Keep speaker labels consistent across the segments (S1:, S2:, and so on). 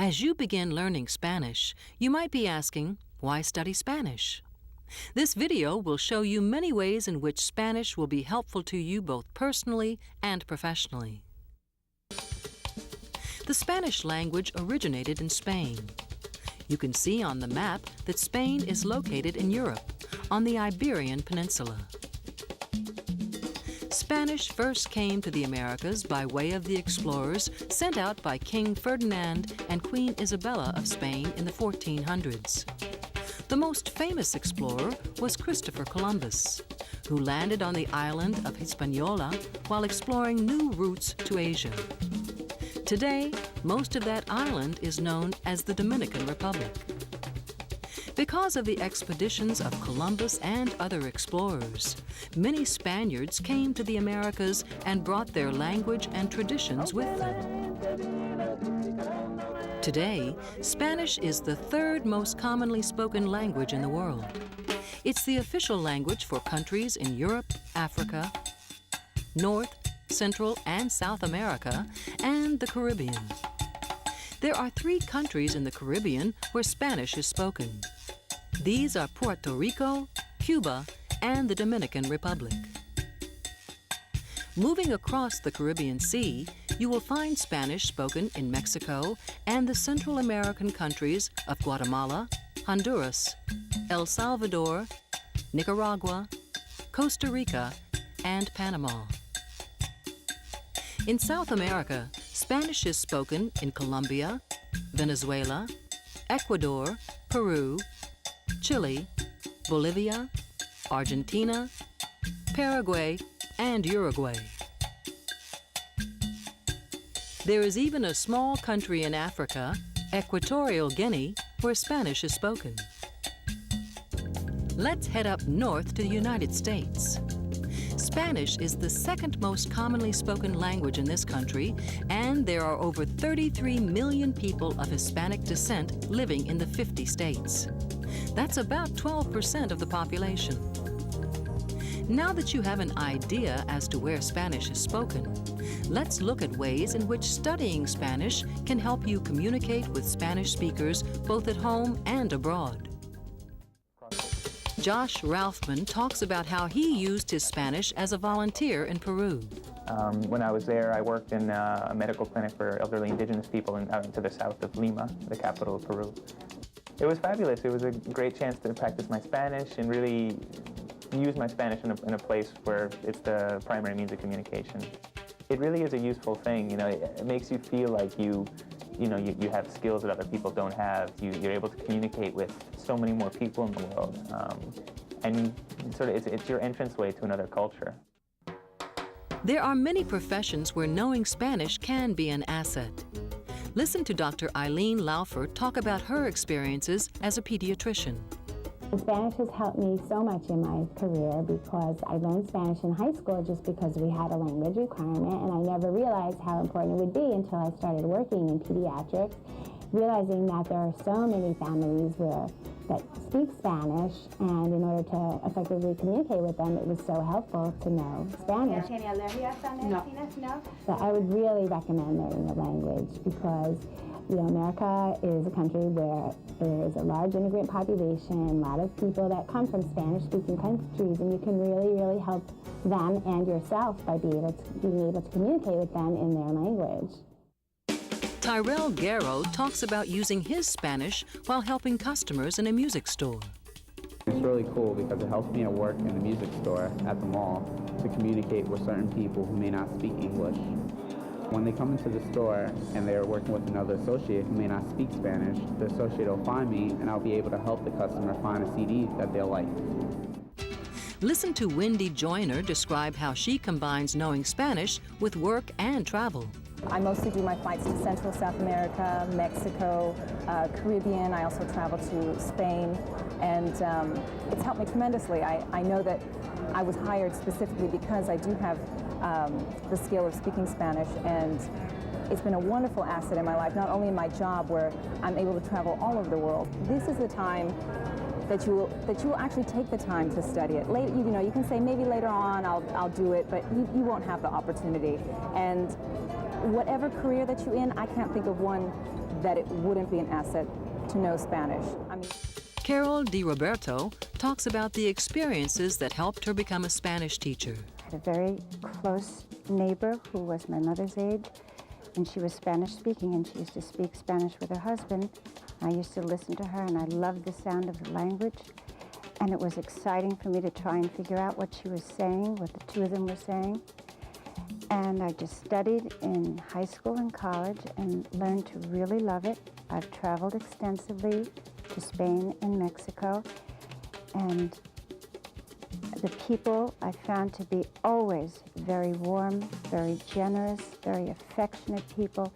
S1: As you begin learning Spanish, you might be asking, why study Spanish? This video will show you many ways in which Spanish will be helpful to you both personally and professionally. The Spanish language originated in Spain. You can see on the map that Spain is located in Europe, on the Iberian Peninsula. Spanish first came to the Americas by way of the explorers sent out by King Ferdinand and Queen Isabella of Spain in the 1400s. The most famous explorer was Christopher Columbus, who landed on the island of Hispaniola while exploring new routes to Asia. Today, most of that island is known as the Dominican Republic. Because of the expeditions of Columbus and other explorers, many Spaniards came to the Americas and brought their language and traditions with them. Today, Spanish is the third most commonly spoken language in the world. It's the official language for countries in Europe, Africa, North, Central, and South America, and the Caribbean. There are 3 countries in the Caribbean where Spanish is spoken. These are Puerto Rico, Cuba, and the Dominican Republic. Moving across the Caribbean Sea, you will find Spanish spoken in Mexico and the Central American countries of Guatemala, Honduras, El Salvador, Nicaragua, Costa Rica, and Panama. In South America, Spanish is spoken in Colombia, Venezuela, Ecuador, Peru, Chile, Bolivia, Argentina, Paraguay, and Uruguay. There is even a small country in Africa, Equatorial Guinea, where Spanish is spoken. Let's head up north to the United States. Spanish is the second most commonly spoken language in this country, and there are over 33 million people of Hispanic descent living in the 50 states. That's about 12% of the population. Now that you have an idea as to where Spanish is spoken, let's look at ways in which studying Spanish can help you communicate with Spanish speakers both at home and abroad. Josh Ralphman talks about how he used his Spanish as a volunteer in Peru.
S2: When I was there, I worked in a medical clinic for elderly indigenous people out to the south of Lima, the capital of Peru. It was fabulous. It was a great chance to practice my Spanish and really use my Spanish in a place where it's the primary means of communication. It really is a useful thing. You know, it makes you feel like you have skills that other people don't have. You're able to communicate with so many more people in the world, and it's your entranceway to another culture.
S1: There are many professions where knowing Spanish can be an asset. Listen to Dr. Eileen Laufer talk about her experiences as a pediatrician.
S3: Spanish has helped me so much in my career because I learned Spanish in high school just because we had a language requirement, and I never realized how important it would be until I started working in pediatrics, realizing that there are so many families that speak Spanish, and in order to effectively communicate with them, it was so helpful to know Spanish.
S4: No.
S3: So I would really recommend learning a language because America is a country where there is a large immigrant population, a lot of people that come from Spanish-speaking countries, and you can really, really help them and yourself by being able to communicate with them in their language.
S1: Tyrell Garrow talks about using his Spanish while helping customers in a music store.
S5: It's really cool because it helps me at work in the music store at the mall to communicate with certain people who may not speak English. When they come into the store and they're working with another associate who may not speak Spanish, the associate will find me and I'll be able to help the customer find a CD that they'll like.
S1: Listen to Wendy Joyner describe how she combines knowing Spanish with work and travel.
S4: I mostly do my flights to Central South America, Mexico, Caribbean. I also travel to Spain, and it's helped me tremendously. I know that I was hired specifically because I do have the skill of speaking Spanish, and it's been a wonderful asset in my life, not only in my job where I'm able to travel all over the world. This is the time that you will actually take the time to study it. Later, you know, you can say maybe later on I'll do it, but you won't have the opportunity. And whatever career that you're in, I can't think of one that it wouldn't be an asset to know Spanish. I mean,
S1: Carol Di Roberto talks about the experiences that helped her become a Spanish teacher.
S6: I had a very close neighbor who was my mother's age, and she was Spanish speaking, and she used to speak Spanish with her husband. I used to listen to her, and I loved the sound of the language, and it was exciting for me to try and figure out what she was saying, what the two of them were saying. And I just studied in high school and college and learned to really love it. I've traveled extensively to Spain and Mexico, and the people I found to be always very warm, very generous, very affectionate people.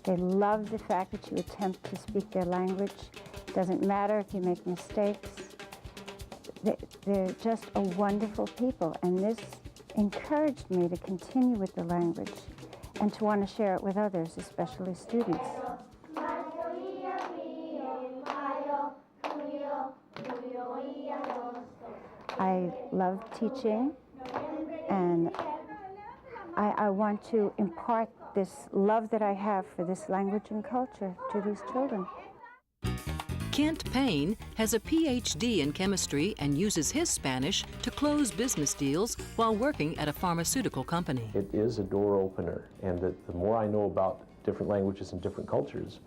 S6: They love the fact that you attempt to speak their language. It doesn't matter if you make mistakes. They're just a wonderful people, and this encouraged me to continue with the language and to want to share it with others, especially students. I love teaching, and I want to impart this love that I have for this language and culture to these children.
S1: Kent Payne has a PhD in chemistry and uses his Spanish to close business deals while working at a pharmaceutical company.
S7: It is a door opener, and the more I know about different languages and different cultures,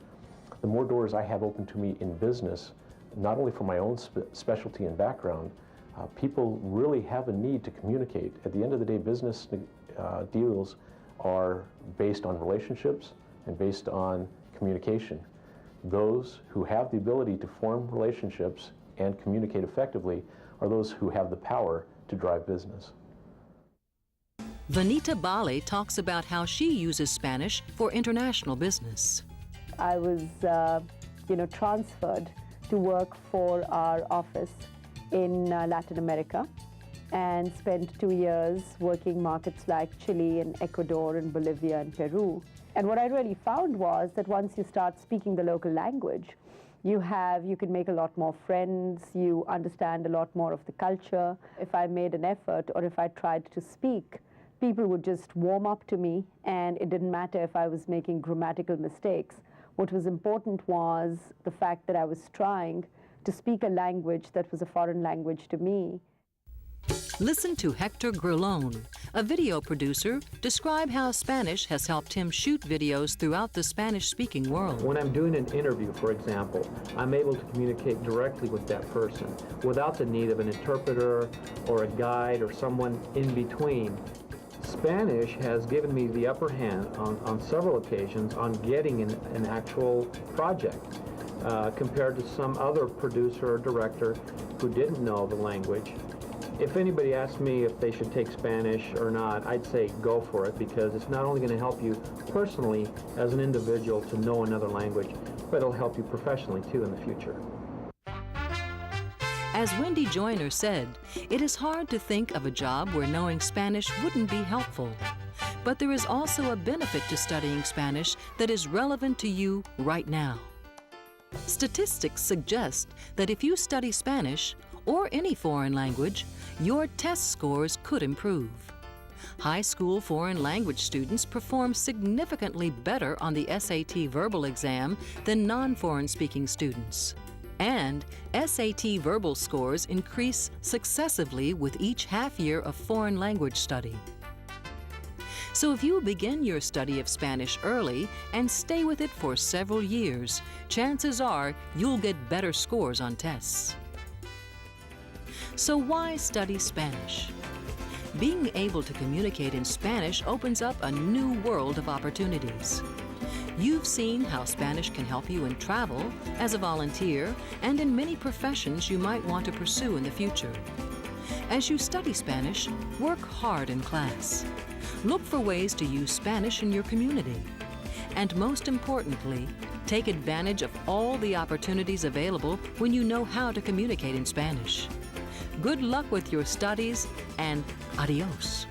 S7: the more doors I have open to me in business, not only for my own specialty and background. People really have a need to communicate. At the end of the day, business deals are based on relationships and based on communication. Those who have the ability to form relationships and communicate effectively are those who have the power to drive business.
S1: Vanita Bali talks about how she uses Spanish for international business.
S8: I was, transferred to work for our office in Latin America and spent 2 years working markets like Chile and Ecuador and Bolivia and Peru. And what I really found was that once you start speaking the local language, you can make a lot more friends, you understand a lot more of the culture. If I made an effort or if I tried to speak, people would just warm up to me, and it didn't matter if I was making grammatical mistakes. What was important was the fact that I was trying to speak a language that was a foreign language to me.
S1: Listen to Hector Grillon, a video producer, describe how Spanish has helped him shoot videos throughout the Spanish-speaking world.
S9: When I'm doing an interview, for example, I'm able to communicate directly with that person without the need of an interpreter or a guide or someone in between. Spanish has given me the upper hand on several occasions on getting an actual project compared to some other producer or director who didn't know the language. If anybody asked me if they should take Spanish or not, I'd say go for it, because it's not only going to help you personally as an individual to know another language, but it'll help you professionally too in the future.
S1: As Wendy Joyner said, it is hard to think of a job where knowing Spanish wouldn't be helpful. But there is also a benefit to studying Spanish that is relevant to you right now. Statistics suggest that if you study Spanish, or any foreign language, your test scores could improve. High school foreign language students perform significantly better on the SAT verbal exam than non-foreign speaking students. And SAT verbal scores increase successively with each half year of foreign language study. So if you begin your study of Spanish early and stay with it for several years, chances are you'll get better scores on tests. So why study Spanish? Being able to communicate in Spanish opens up a new world of opportunities. You've seen how Spanish can help you in travel, as a volunteer, and in many professions you might want to pursue in the future. As you study Spanish, work hard in class. Look for ways to use Spanish in your community. And most importantly, take advantage of all the opportunities available when you know how to communicate in Spanish. Good luck with your studies, and adios.